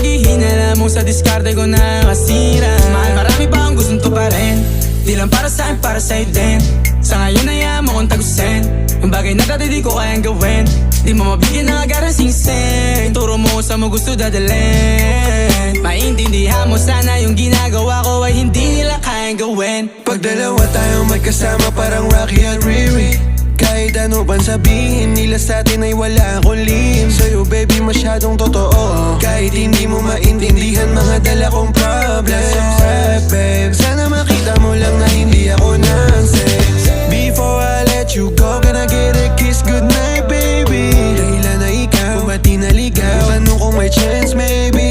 sabihin, alam mo sa diskarte ko nakasira. Mahal, marami pa akong gustong tuparin, di lang para sa'kin, para sa'yo din. Sa ngayon ayaw mo kong tagusin ang bagay na dati di ko kayang gawin. Di mo mabigyan ng agarang singsing, turo mo sa mo gusto dadalhin. Maintindihan mo sana yung ginagawa ko ay hindi nila kayang gawin. Pag dalawa tayong magkasama parang Rocky at Riri, kahit ano bang sabihin nila sa'tin ay wala akong lihim. Sa'yo baby masyadong totoo, kahit hindi mo maintindihan mga dala kong